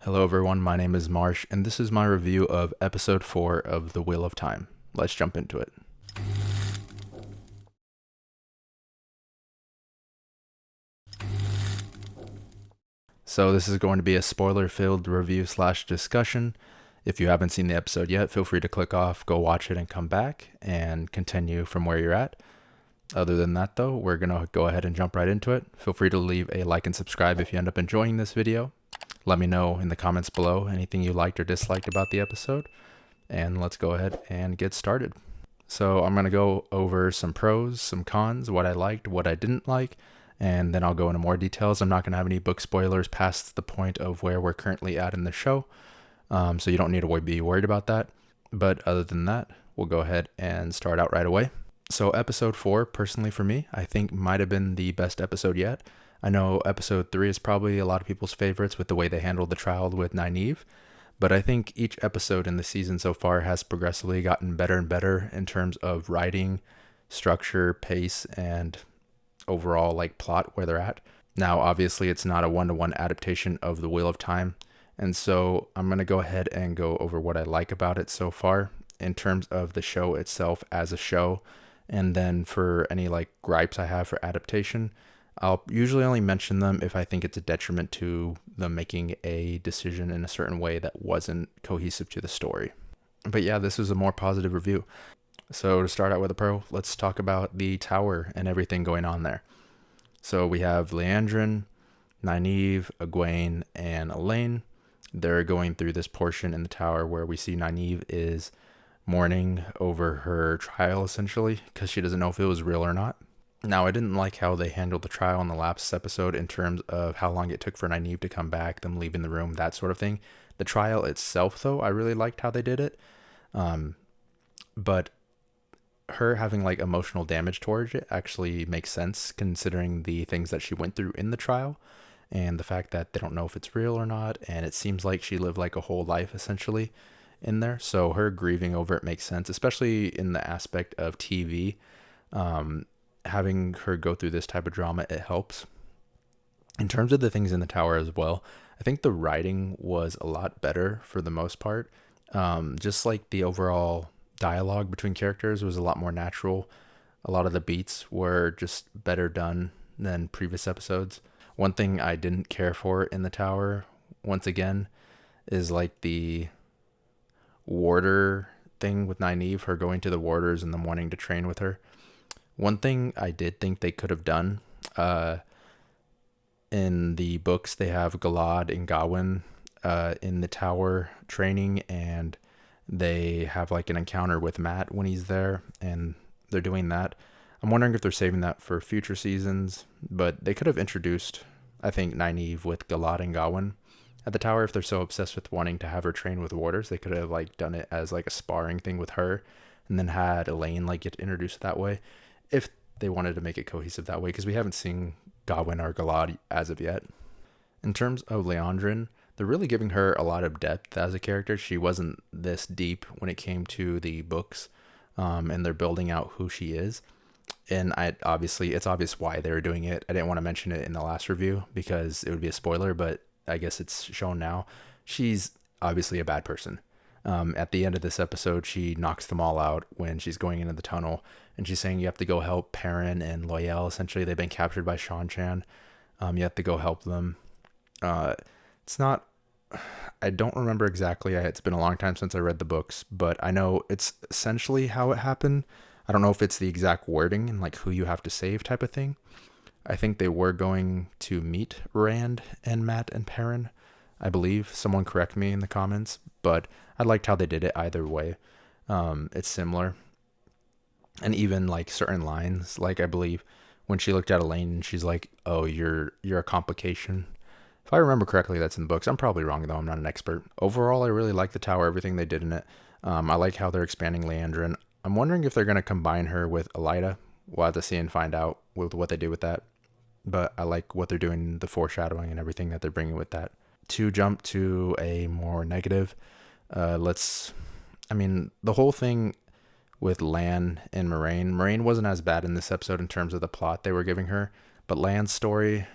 Hello everyone, my name is Marsh, and this is my review of episode 4 of The Wheel of Time. Let's jump into it. So this is going to be a spoiler-filled review slash discussion. If you haven't seen the episode yet, feel free to click off, go watch it, and come back and continue from where you're at. Other than that though, we're going to go ahead and jump right into it. Feel free to leave a like and subscribe if you end up enjoying this video. Let me know in the comments below anything you liked or disliked about the episode. And let's go ahead and get started. So I'm going to go over some pros, some cons, what I liked, what I didn't like, and then I'll go into more details. I'm not going to have any book spoilers past the point of where we're currently at in the show, so you don't need to be worried about that. But other than that, we'll go ahead and start out right away. So episode 4, personally for me, I think might have been the best episode yet. I know episode 3 is probably a lot of people's favorites with the way they handled the trial with Nynaeve. But I think each episode in the season so far has progressively gotten better and better in terms of writing, structure, pace, and overall like plot where they're at. Now, obviously, it's not a one-to-one adaptation of The Wheel of Time, and so I'm going to go ahead and go over what I like about it so far in terms of the show itself as a show, and then for any like gripes I have for adaptation, I'll usually only mention them if I think it's a detriment to them making a decision in a certain way that wasn't cohesive to the story. But yeah, this is a more positive review. So to start out with a pro, let's talk about the tower and everything going on there. So we have Liandrin, Nynaeve, Egwene, and Elaine. They're going through this portion in the tower where we see Nynaeve is mourning over her trial essentially because she doesn't know if it was real or not. Now, I didn't like how they handled the trial in the last episode in terms of how long it took for Nynaeve to come back, them leaving the room, that sort of thing. The trial itself, though, I really liked how they did it. But her having like emotional damage towards it actually makes sense considering the things that she went through in the trial and the fact that they don't know if it's real or not. And it seems like she lived like a whole life essentially in there. So her grieving over it makes sense, especially in the aspect of TV. Having her go through this type of drama, it helps. In terms of the things in the tower as well, I think the writing was a lot better for the most part. Just like the overall dialogue between characters was a lot more natural. A lot of the beats were just better done than previous episodes. One thing I didn't care for in the tower, once again, is like the warder thing with Nynaeve, her going to the warders and them wanting to train with her. One thing I did think they could have done, in the books, they have Galad and Gawain in the tower training, and they have like an encounter with Mat when he's there, and they're doing that. I'm wondering if they're saving that for future seasons, but they could have introduced, I think, Nynaeve with Galad and Gawain at the tower. If they're so obsessed with wanting to have her train with warders, they could have like done it as like a sparring thing with her, and then had Elaine like get introduced that way if they wanted to make it cohesive that way, because we haven't seen Gawain or Galad as of yet. In terms of Liandrin, they're really giving her a lot of depth as a character. She wasn't this deep when it came to the books, and they're building out who she is. And it's obvious why they were doing it. I didn't want to mention it in the last review because it would be a spoiler, but I guess it's shown now. She's obviously a bad person. At the end of this episode, she knocks them all out when she's going into the tunnel, and she's saying you have to go help Perrin and Loial. Essentially, they've been captured by Seanchan. You have to go help them. It's not. I don't remember exactly. It's been a long time since I read the books, but I know it's essentially how it happened. I don't know if it's the exact wording and like who you have to save type of thing. I think they were going to meet Rand and Mat and Perrin, I believe. Someone correct me in the comments, but I liked how they did it either way. It's similar. And even like certain lines, like I believe when she looked at Elaine, she's like, "Oh, you're a complication." If I remember correctly, that's in the books. I'm probably wrong though. I'm not an expert. Overall, I really like the tower, everything they did in it. I like how they're expanding Liandrin. I'm wondering if they're going to combine her with Elida. We'll have to see and find out with what they do with that. But I like what they're doing, the foreshadowing and everything that they're bringing with that. To jump to a more negative, the whole thing with Lan and Moraine. Moraine wasn't as bad in this episode in terms of the plot they were giving her, but Lan's story,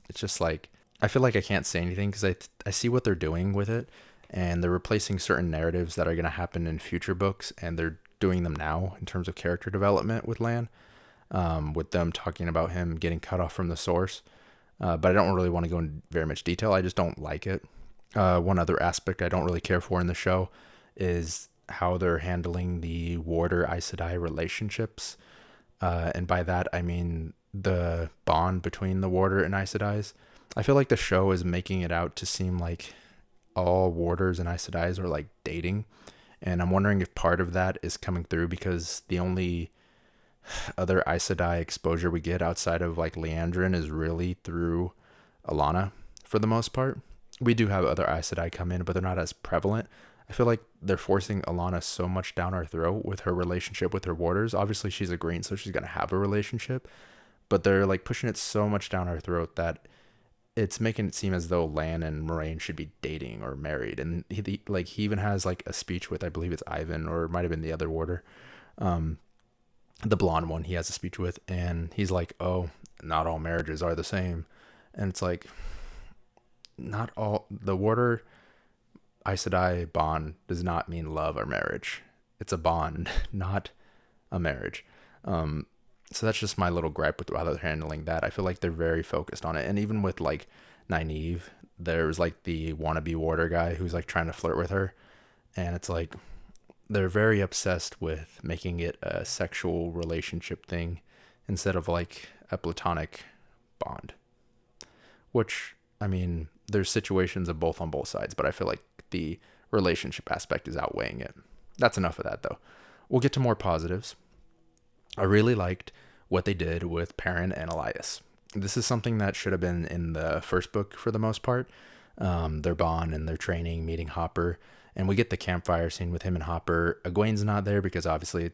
it's just like I feel like I can't say anything because I see what they're doing with it, and they're replacing certain narratives that are going to happen in future books, and they're doing them now in terms of character development with Lan, with them talking about him getting cut off from the source. But I don't really want to go into very much detail. I just don't like it. One other aspect I don't really care for in the show is how they're handling the Warder Aes Sedai relationships. And by that, I mean the bond between the Warder and Aes Sedai. I feel like the show is making it out to seem like all Warders and Aes Sedai are like dating. And I'm wondering if part of that is coming through because the only other Aes Sedai exposure we get outside of like Liandrin is really through Alana for the most part. We do have other Aes Sedai come in, but they're not as prevalent. I feel like they're forcing Alana so much down our throat with her relationship with her warders. Obviously, she's a green, so she's going to have a relationship, but they're like pushing it so much down our throat that it's making it seem as though Lan and Moraine should be dating or married. And he even has like a speech with, I believe it's Ivan, or it might have been the other warder. The blonde one he has a speech with, and he's like, oh, not all marriages are the same. And it's like, not all, the warder Aes Sedai bond does not mean love or marriage. It's a bond, not a marriage. So that's just my little gripe with how they're handling that. I feel like they're very focused on it. And even with like Nynaeve, there's like the wannabe warder guy who's like trying to flirt with her. And it's like, they're very obsessed with making it a sexual relationship thing instead of like a platonic bond. Which, I mean, there's situations of both on both sides, but I feel like the relationship aspect is outweighing it. That's enough of that though. We'll get to more positives. I really liked what they did with Perrin and Elias. This is something that should have been in the first book for the most part. Their bond and their training, meeting Hopper. And we get the campfire scene with him and Hopper. Egwene's not there because obviously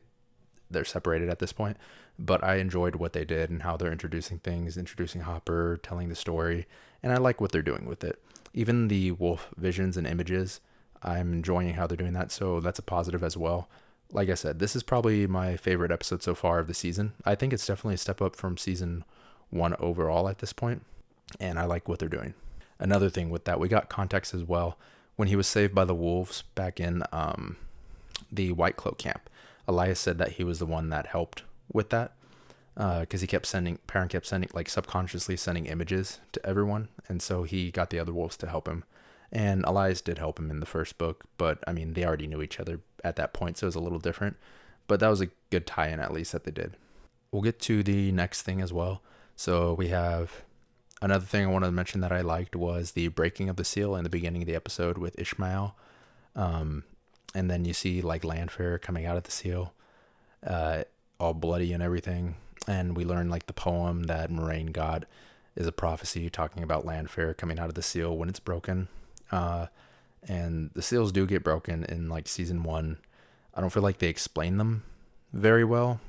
they're separated at this point. But I enjoyed what they did and how they're introducing things, introducing Hopper, telling the story. And I like what they're doing with it. Even the wolf visions and images, I'm enjoying how they're doing that. So that's a positive as well. Like I said, this is probably my favorite episode so far of the season. I think it's definitely a step up from season 1 overall at this point. And I like what they're doing. Another thing with that, we got context as well. When he was saved by the wolves back in the White Cloak camp, Elias said that he was the one that helped with that because Perrin kept sending, like subconsciously sending images to everyone. And so he got the other wolves to help him. And Elias did help him in the first book, but I mean, they already knew each other at that point, so it was a little different. But that was a good tie-in, at least, that they did. We'll get to the next thing as well. So we have another thing I wanted to mention that I liked was the breaking of the seal in the beginning of the episode with Ishmael. And then you see like Lanfear coming out of the seal, all bloody and everything. And we learn like the poem that Moraine got is a prophecy talking about Lanfear coming out of the seal when it's broken. And the seals do get broken in like season 1. I don't feel like they explain them very well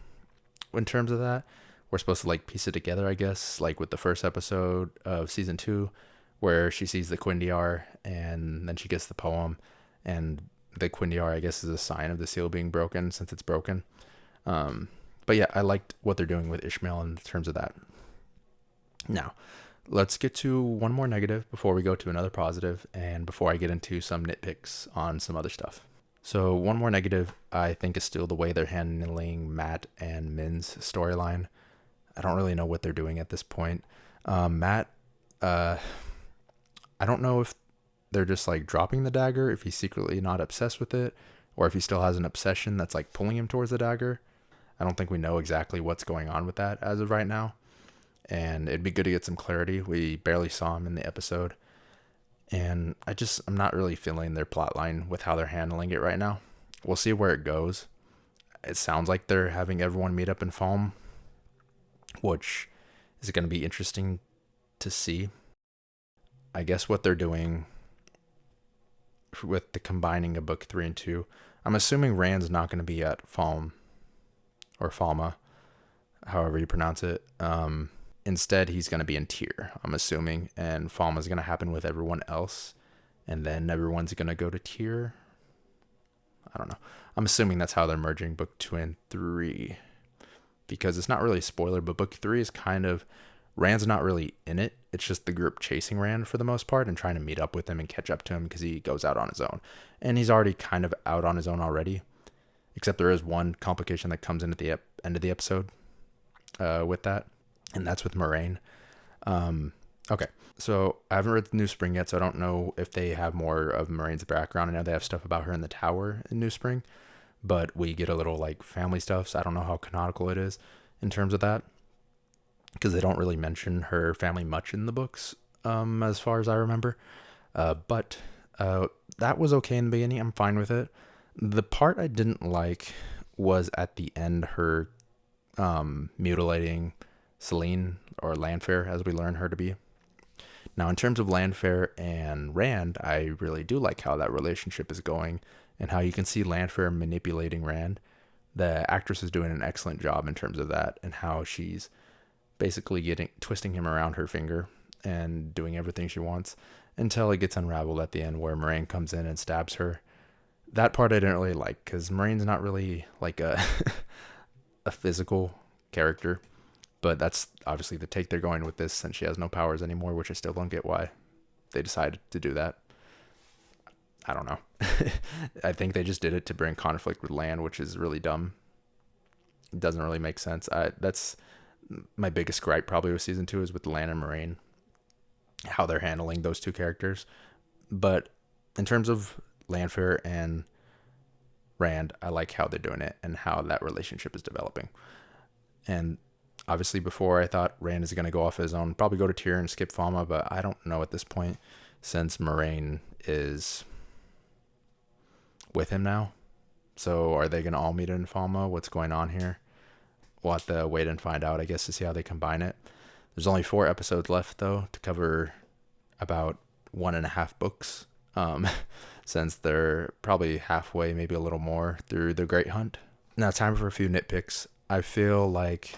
in terms of that. We're supposed to like piece it together, I guess, like with the first episode of season 2, where she sees the Quindiar and then she gets the poem, and the Quindiar, I guess, is a sign of the seal being broken since it's broken. But yeah, I liked what they're doing with Ishmael in terms of that. Now, let's get to one more negative before we go to another positive, and before I get into some nitpicks on some other stuff. So one more negative, I think, is still the way they're handling Mat and Min's storyline. I don't really know what they're doing at this point. Mat, I don't know if they're just like dropping the dagger, if he's secretly not obsessed with it, or if he still has an obsession that's like pulling him towards the dagger. I don't think we know exactly what's going on with that as of right now. And it'd be good to get some clarity. We barely saw him in the episode. And I'm not really feeling their plotline with how they're handling it right now. We'll see where it goes. It sounds like they're having everyone meet up in Falme, which is going to be interesting to see. I guess what they're doing with the combining of book 3 and 2, I'm assuming Rand's not going to be at Falme, or Falma, however you pronounce it. Instead, he's going to be in Tyr, I'm assuming, and Falma is going to happen with everyone else, and then everyone's going to go to Tyr. I don't know. I'm assuming that's how they're merging book 2 and 3, because it's not really a spoiler, but book 3 is kind of Rand's not really in it. It's just the group chasing Rand for the most part and trying to meet up with him and catch up to him because he goes out on his own. And he's already kind of out on his own already, except there is one complication that comes in at the end of the episode with that, and that's with Moiraine. Okay, so I haven't read the New Spring yet, so I don't know if they have more of Moiraine's background. I know they have stuff about her in the tower in New Spring, but we get a little like family stuff, so I don't know how canonical it is in terms of that, because they don't really mention her family much in the books, as far as I remember. But that was okay in the beginning. I'm fine with it. The part I didn't like was at the end, her mutilating Selene, or Lanfear, as we learn her to be. Now, in terms of Lanfear and Rand, I really do like how that relationship is going and how you can see Lanfear manipulating Rand. The actress is doing an excellent job in terms of that, and how she's basically twisting him around her finger and doing everything she wants until it gets unraveled at the end where Moiraine comes in and stabs her. That part I didn't really like because Moraine's not really like a a physical character. But that's obviously the take they're going with this, since she has no powers anymore, which I still don't get why they decided to do that. I don't know. I think they just did it to bring conflict with Lan, which is really dumb. It doesn't really make sense. That's my biggest gripe probably with season 2 is with Lan and Moiraine, how they're handling those two characters. But in terms of Lanfear and Rand, I like how they're doing it and how that relationship is developing. And obviously, before I thought Rand is going to go off his own, probably go to Tyr and skip Fama, but I don't know at this point, since Moiraine is with him now. So are they going to all meet in Fama? What's going on here? We'll have to wait and find out, I guess, to see how they combine it. There's only 4 episodes left, though, to cover about 1.5 books, since they're probably halfway, maybe a little more, through the Great Hunt. Now, time for a few nitpicks. I feel like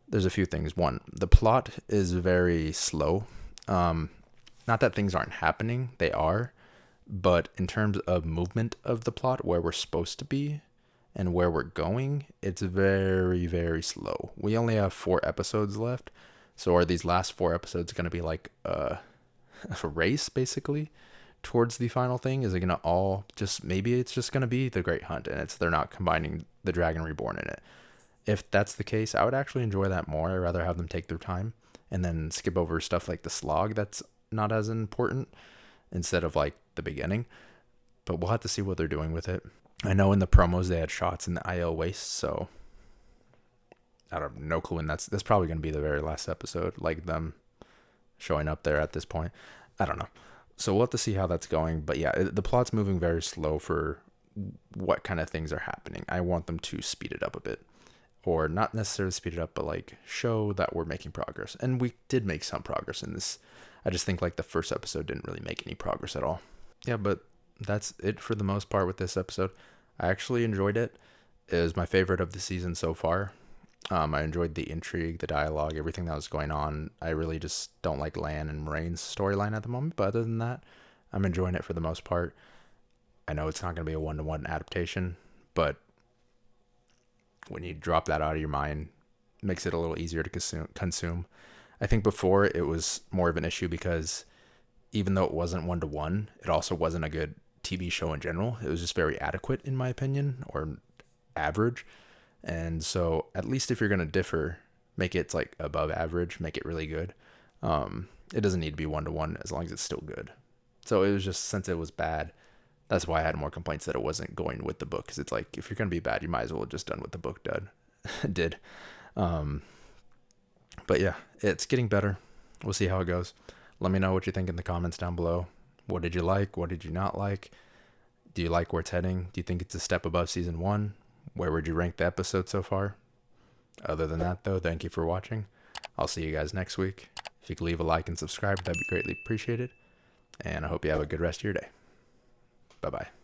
there's a few things. One, the plot is very slow. Not that things aren't happening, they are. But in terms of movement of the plot, where we're supposed to be and where we're going, it's very, very slow. We only have 4 episodes left. So are these last 4 episodes going to be like a race, basically, towards the final thing? Is it going to all just, maybe it's just going to be the Great Hunt and they're not combining the Dragon Reborn in it. If that's the case, I would actually enjoy that more. I'd rather have them take their time and then skip over stuff like the slog that's not as important instead of like the beginning. But we'll have to see what they're doing with it. I know in the promos they had shots in the IL Waste, so I have no clue when that's probably going to be the very last episode, like them showing up there at this point. I don't know. So we'll have to see how that's going. But yeah, the plot's moving very slow for what kind of things are happening. I want them to speed it up a bit. Or not necessarily speed it up, but like show that we're making progress. And we did make some progress in this. I just think like the first episode didn't really make any progress at all. Yeah, but that's it for the most part with this episode. I actually enjoyed it. It was my favorite of the season so far. I enjoyed the intrigue, the dialogue, everything that was going on. I really just don't like Lan and Moiraine's storyline at the moment. But other than that, I'm enjoying it for the most part. I know it's not going to be a 1-to-1 adaptation, but when you drop that out of your mind, it makes it a little easier to consume. I think before it was more of an issue because even though it wasn't 1-to-1, it also wasn't a good TV show in general. It was just very adequate, in my opinion, or average. And so at least if you're going to differ, make it like above average, make it really good. It doesn't need to be 1-to-1 as long as it's still good. So it was just, since it was bad, that's why I had more complaints that it wasn't going with the book. Because it's like, if you're going to be bad, you might as well have just done what the book did. But yeah, it's getting better. We'll see how it goes. Let me know what you think in the comments down below. What did you like? What did you not like? Do you like where it's heading? Do you think it's a step above season 1? Where would you rank the episode so far? Other than that, though, thank you for watching. I'll see you guys next week. If you could leave a like and subscribe, that'd be greatly appreciated. And I hope you have a good rest of your day. Bye-bye.